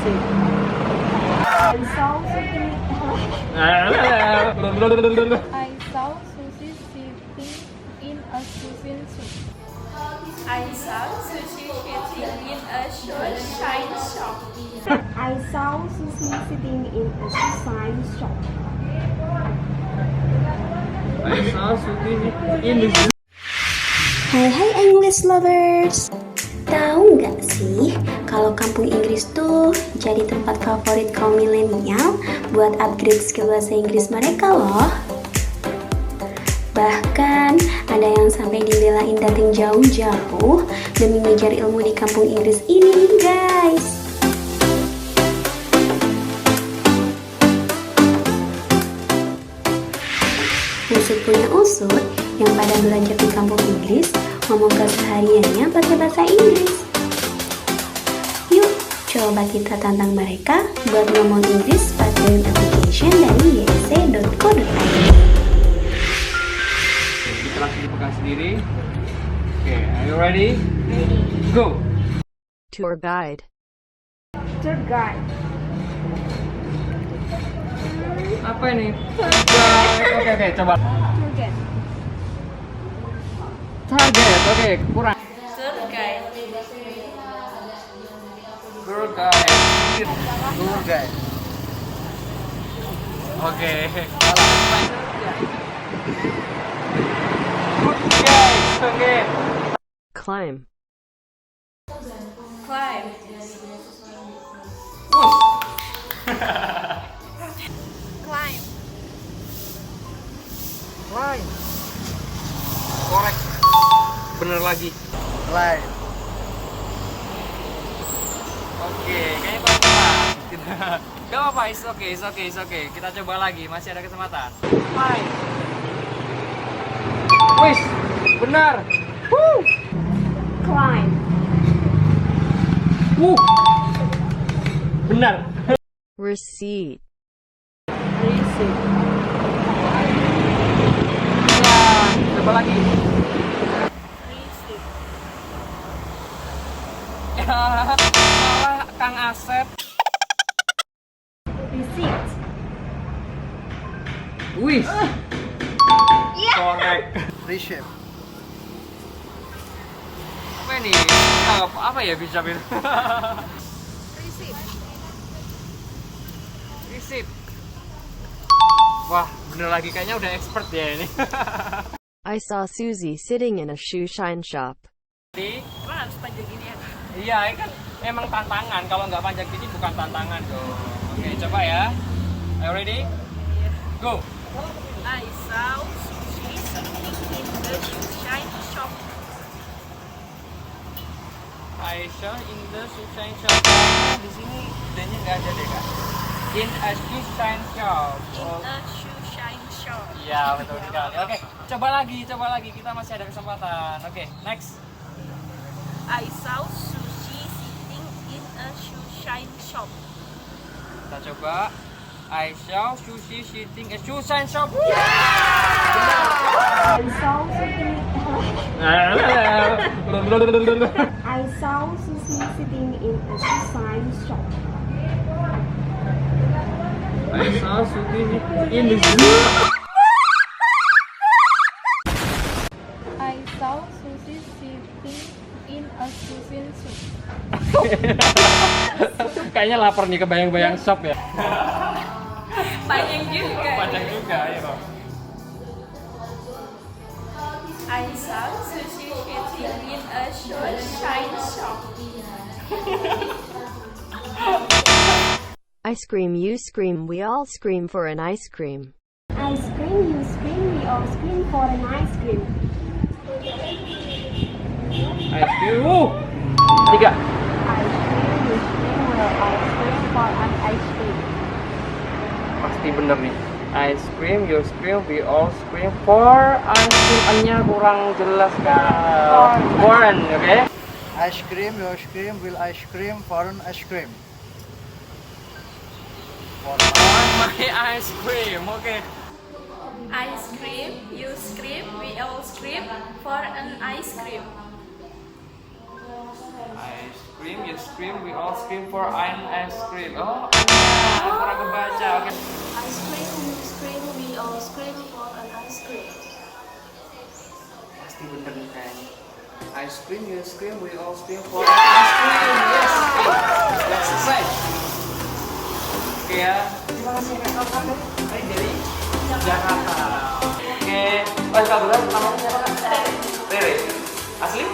Risik. I saw Susie. I saw Susie sitting in a Susie shop. I saw sushi sitting in a sunshine shop. I saw Susie sitting in a Susie shop. I saw Susie in the zoo. Hai English lovers. Tahu nggak sih kalau Kampung Inggris tuh jadi tempat favorit kaum milenial buat upgrade skill bahasa Inggris mereka loh. Bahkan ada yang sampai dibelain datang jauh-jauh demi ngejar ilmu di Kampung Inggris ini guys. Usut punya usut yang pada belajar di Kampung Inggris ngomong kesehariannya pakai bahasa Inggris. Yuk, coba kita tantang mereka buat ngomong Inggris pakai aplikasi dari ysc.co.id. Kita langsung buka sendiri. Oke, are you ready? Ready. Go. Tour guide. Tour guide. Apa ini? Oke, coba. Tour guide. Target, oke, kurang. Tour guide. Tour guide. Tour guide. Oke. Good guys, oke. Climb. Climb. Climb. Climb. Korek. Bener lagi. Climb. Oke, kayaknya kurang. Gak apa-apa, it's okay. Kita coba lagi, masih ada kesempatan. Climb. Wis, benar. Woo. Climb. Benar. Receipt. Risik. Nah, coba lagi. Receipt. Salah Kang Asep. Receipt. Wis. Korek. Reshape. Apa ini? Apa ya bisa itu? Receipt. Receipt. Wah, bener lagi kayaknya udah expert ya ini. I saw Susie sitting in a shoe shine shop. Jadi, Lo harus panjang gini ya. iya, ini kan emang tantangan. Kalau nggak panjang gini bukan tantangan dong. Oke, coba ya. Are you ready? Go. I saw sushi sitting in the sunshine shop. Aisyah in the sunshine shop. Kayaknya di sini D-nya nggak ada deh kak. In a sunshine shop. In a sunshine shop. Iya, betul sekali. Oke, coba lagi. Kita masih ada kesempatan. Oke, next. I saw sushi sitting in a sunshine shop. Kita coba. I saw sushi sitting a sunshine shop. I saw Susie. I saw Susie sitting in a Susie shop. I saw Susie in the zoo. I saw Susie sitting in a Susie shop. Kayaknya lapar nih kebayang-bayang shop ya. Panjang juga. Panjang juga ya bang. I saw sushi sitting in a sunshine shop. I scream, you scream, we all scream for an ice cream. I scream, you scream, we all scream for an ice cream. Ice cream. Tiga. I scream, you scream, we all scream for an ice cream. Pasti bener nih. Ice cream, you scream, we all scream for ice cream. Anya kurang jelas kan. Foreign, oke? Ice cream, your scream, will ice cream, foreign ice cream. For my ice cream, oke. I scream, you scream, we all scream for an ice cream. Ice cream, you scream, we all scream for an ice cream. Oh, Anya, kurang kebaca. Oke. Ice cream, you scream, we all scream for an ice cream. Pasti bener nih kayaknya. Ice cream, you scream, we all scream for an ice cream. Yes, that's right. Oke ya. Terima kasih rekan-rekan dari Jakarta. Oke. Oh, kebetulan namanya siapa kan? Rere. Asli?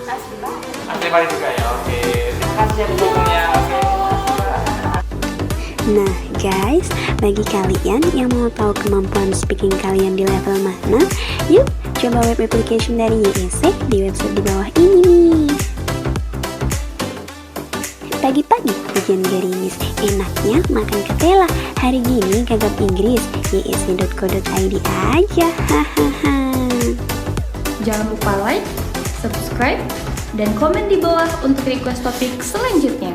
Asli banget. Asli Pare juga ya. Oke. Terima kasih ya dukungannya. Oke. Nah guys, bagi kalian yang mau tahu kemampuan speaking kalian di level mana, yuk coba web application dari YEC di website di bawah ini nih. Pagi-pagi hujan gerimis, enaknya makan ketela. Hari gini gagap Inggris, yec.co.id aja. Hahaha. Jangan lupa like, subscribe, dan komen di bawah untuk request topik selanjutnya.